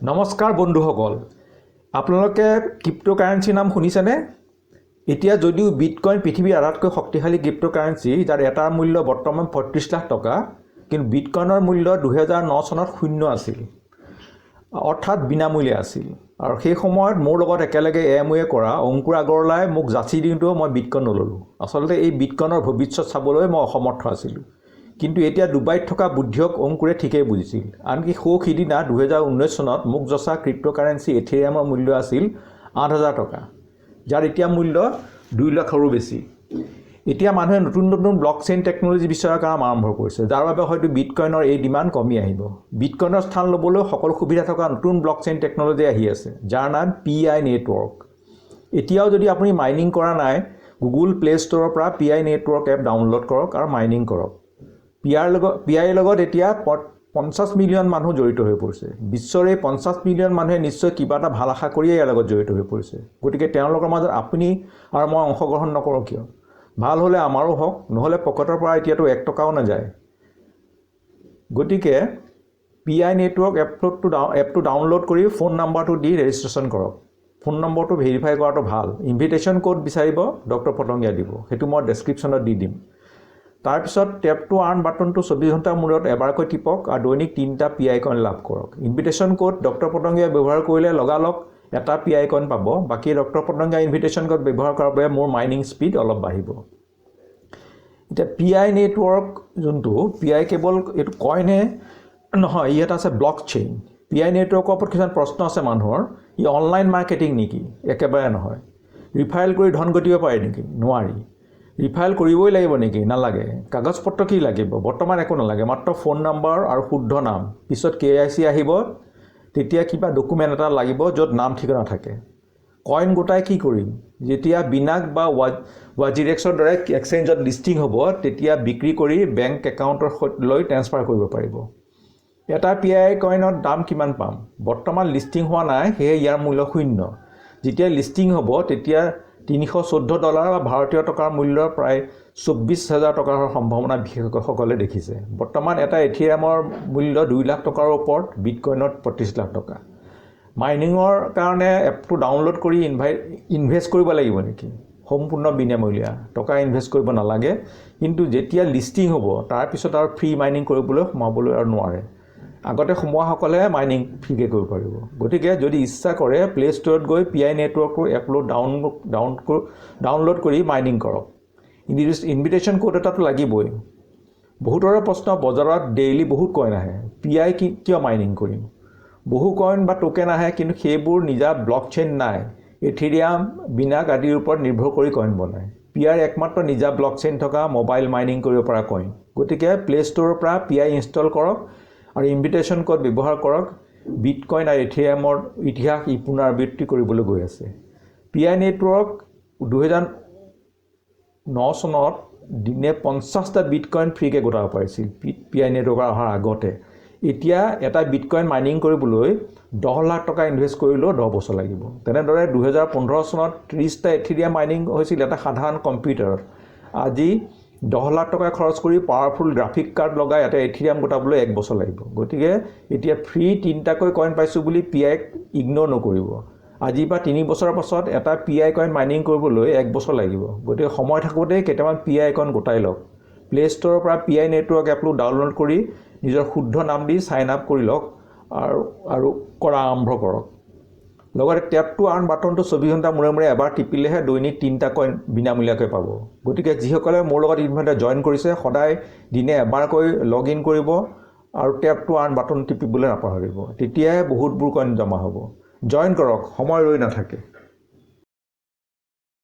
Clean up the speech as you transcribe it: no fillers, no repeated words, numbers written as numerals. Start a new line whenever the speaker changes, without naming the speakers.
নমস্কাৰ বন্ধুসকল, আপোনালোকে ক্ৰিপ্ট'কাৰেঞ্চি নাম শুনিছেনে? এতিয়া যদিও বিটকইন পৃথিৱীৰ আটাইতকৈ শক্তিশালী ক্ৰিপ্ট'কাৰেঞ্চি, যাৰ এটাৰ মূল্য বৰ্তমান ৩৫ লাখ টকা, কিন্তু বিটকইনৰ মূল্য ২০০৯ চনত শূন্য আছিল, অৰ্থাৎ বিনামূলীয়া আছিল। আৰু সেই সময়ত মোৰ লগত একেলগে এমৱে কৰা অংকুৰ আগৰৱালাই মোক যাচি দিওঁতেও মই বিটকইন নল'লোঁ। আচলতে এই বিটকইনৰ ভৱিষ্যত চাবলৈ মই অসমৰ্থ আছিলোঁ। কিন্তু এতিয়া ডুবাইত থকা বুদ্ধিয়ক অংকুৰে ঠিকেই বুজিছিল। আনকি সিদিনা ২০১৯ চনত মোক যচা ক্ৰিপ্ট'কাৰেঞ্চি ইথেৰিয়ামৰ মূল্য আছিল ৮,০০০ টকা, যাৰ এতিয়া মূল্য ২ লাখৰো বেছি। এতিয়া মানুহে নতুন নতুন ব্লকচেইন টেকন'লজি বিচৰাৰ কাম আৰম্ভ কৰিছে, যাৰ বাবে হয়তো বিটকইনৰ এই ডিমাণ্ড কমি আহিব। বিটকইনৰ স্থান ল'বলৈ সকলো সুবিধা থকা নতুন ব্লকচেইন টেকন'লজি আহি আছে, যাৰ নাম PI নেটৱৰ্ক। এতিয়াও যদি আপুনি মাইনিং কৰা নাই, গুগল প্লে' ষ্ট'ৰৰ পৰা PI নেটৱৰ্ক এপ ডাউনলোড কৰক আৰু মাইনিং কৰক। PI লগত এতিয়া ৫০ মিলিয়ন মানুহ জড়িত হৈ পৰিছে। বিশ্বৰ এই ৫০ মিলিয়ন মানুহে নিশ্চয় কিবা এটা ভাল আশা কৰিয়ে ইয়াৰ লগত জড়িত হৈ পৰিছে। গতিকে তেওঁলোকৰ মাজত আপুনি আৰু মই অংশগ্ৰহণ নকৰোঁ কিয়? ভাল হ'লে আমাৰো হওক, নহ'লে পকেটৰ পৰা এতিয়াতো ১ টকাও নাযায়। গতিকে PI নেটৱৰ্ক এপটো ডাউনলোড কৰি ফোন নম্বৰটো দি ৰেজিষ্ট্ৰেশ্যন কৰক। ফোন নম্বৰটো ভেৰিফাই কৰাটো ভাল। ইনভিটেশ্যন ক'ড বিচাৰিব, ডক্টৰ পটংগীয়া দিব, সেইটো মই ডেছক্ৰিপশ্যনত দি দিম। তাৰপিছত টেপ টু আৰ্ণ বাটনটো ২৪ ঘণ্টাৰ মূৰত এবাৰকৈ টিপক আৰু দৈনিক ৩টা PI কইন লাভ কৰক। ইনভিটেশ্যন ক'ড ডক্টৰ পটংগীয়া ব্যৱহাৰ কৰিলে লগালগ এটা PI কইন পাব। বাকী ডক্টৰ পটংগীয়া ইনভিটেশ্যন ক'ড ব্যৱহাৰ কৰাৰ বাবে মোৰ মাইনিং স্পীড অলপ বাঢ়িব। এতিয়া PI নেটৱৰ্ক যোনটো, PI কেৱল এইটো কইনে নহয়, ই এটা আছে ব্লকচেইন। PI নেটৱৰ্কৰ ওপৰত কিছুমান প্ৰশ্ন আছে মানুহৰ। ই অনলাইন মাৰ্কেটিং নেকি? একেবাৰে নহয়। ৰিফাইল কৰি ধন ঘটিব পাৰে নেকি? নোৱাৰি। ৰিফাইল কৰিবই লাগিব নেকি? নালাগে। কাগজ পত্ৰ কি লাগিব? বৰ্তমান একো নালাগে, মাত্ৰ ফোন নম্বৰ আৰু শুদ্ধ নাম। পিছত KYC আহিব, তেতিয়া কিবা ডকুমেণ্ট এটা লাগিব য'ত নাম ঠিকনা থাকে। কইন গোটাই কি কৰিম? যেতিয়া বিনাক বা ৱাজিৰেক্সৰ দৰে এক্সচেঞ্জত লিষ্টিং হ'ব, তেতিয়া বিক্ৰী কৰি বেংক একাউণ্টলৈ ট্ৰেন্সফাৰ কৰিব পাৰিব। এটা PI কইনৰ দাম কিমান পাম? বৰ্তমান লিষ্টিং হোৱা নাই, সেয়ে ইয়াৰ মূল্য শূন্য। যেতিয়া লিষ্টিং হ'ব, তেতিয়া $৩১৪ বা ভাৰতীয় টকাৰ মূল্যৰ প্ৰায় ২৪,০০০ টকাৰ সম্ভাৱনা বিশেষজ্ঞসকলে দেখিছে। বৰ্তমান এটা ইথেৰিয়ামৰ মূল্য ২ লাখ টকাৰ ওপৰত, বিটকইনত ৩৫ লাখ টকা। মাইনিঙৰ কাৰণে এপটো ডাউনলোড কৰি ইনভেষ্ট কৰিব লাগিব নেকি? সম্পূৰ্ণ বিনামূলীয়া, টকা ইনভেষ্ট কৰিব নালাগে। কিন্তু যেতিয়া লিষ্টিং হ'ব, তাৰপিছত আৰু ফ্ৰী মাইনিং সোমাবলৈ আৰু নোৱাৰে। আগতে সোমোৱাসকলে মাইনিং ফ্ৰীকৈ কৰিব পাৰিব। গতিকে যদি ইচ্ছা কৰে, প্লে' ষ্ট'ৰত গৈ PI নেটৱৰ্কৰ এপটো ডাউনলোড কৰি মাইনিং কৰক। ইনভিটেশ্যন ক'ড এটাতো লাগিবই। বহুতৰে প্ৰশ্ন, বজাৰত ডেইলি বহুত কইন আহে, PI কিয় মাইনিং কৰিম? বহু কইন বা টোকেন আহে, কিন্তু সেইবোৰ নিজা ব্লকচেইন নাই। ইথেৰিয়াম, বিনাক আদিৰ ওপৰত নিৰ্ভৰ কৰি কইন বনায়। PI একমাত্ৰ নিজা ব্লকচেইন থকা মোবাইল মাইনিং কৰিব পৰা কইন। গতিকে প্লে' ষ্ট'ৰৰ পৰা PI ইনষ্টল কৰক আৰু ইনভিটেশ্যন ক'ড ব্যৱহাৰ কৰক। বিটকইন আৰু ইথেৰিয়ামৰ ইতিহাস পুনৰাবৃত্তি কৰিবলৈ গৈ আছে। PI নেটৱৰ্ক ২০০৯ চনত দিনে ৫০টা বিটকইন ফ্ৰীকৈ গোটাব পাৰিছিল, PI নেটৱৰ্কৰ অহাৰ আগতে। এতিয়া এটা বিটকইন মাইনিং কৰিবলৈ ১০ লাখ টকা ইনভেষ্ট কৰিলেও ১০ বছৰ লাগিব। তেনেদৰে ২০১৫ চনত ৩০টা ইথেৰিয়াম মাইনিং হৈছিল এটা সাধাৰণ কম্পিউটাৰত। আজি ১০ লাখ টকা খৰচ কৰি পাৱাৰফুল গ্ৰাফিক কাৰ্ড লগাই এটা ইথেৰিয়াম গোটাবলৈ ১ বছৰ লাগিব। গতিকে এতিয়া ফ্ৰী ৩টাকৈ কইন পাইছোঁ বুলি PIক ইগন'ৰ নকৰিব। আজি বা ৩ বছৰৰ পাছত এটা PI কইন মাইনিং কৰিবলৈ ১ বছৰ লাগিব। গতিকে সময় থাকোঁতেই কেইটামান PI কইন গোটাই লওক। প্লে' ষ্ট'ৰৰ পৰা PI নেটৱৰ্ক এপটো ডাউনলোড কৰি নিজৰ শুদ্ধ নাম দি ছাইন আপ কৰি লওক আৰু কৰা আৰম্ভ কৰক। লগতে টেপ টু আৰ্ণ বাটনটো ২৪ ঘণ্টাৰ মূৰে মূৰে এবাৰ টিপিলেহে দৈনিক ৩টা কইন বিনামূলীয়াকৈ পাব। গতিকে যিসকলে মোৰ লগত ইতিমধ্যে জইন কৰিছে, সদায় দিনে এবাৰকৈ লগ ইন কৰিব আৰু টেপ টু আৰ্ণ বাটন টিপিবলৈ নাপাহৰিব। তেতিয়াহে বহুতবোৰ কইন জমা হ'ব। জইন কৰক, সময় ৰৈ নাথাকে।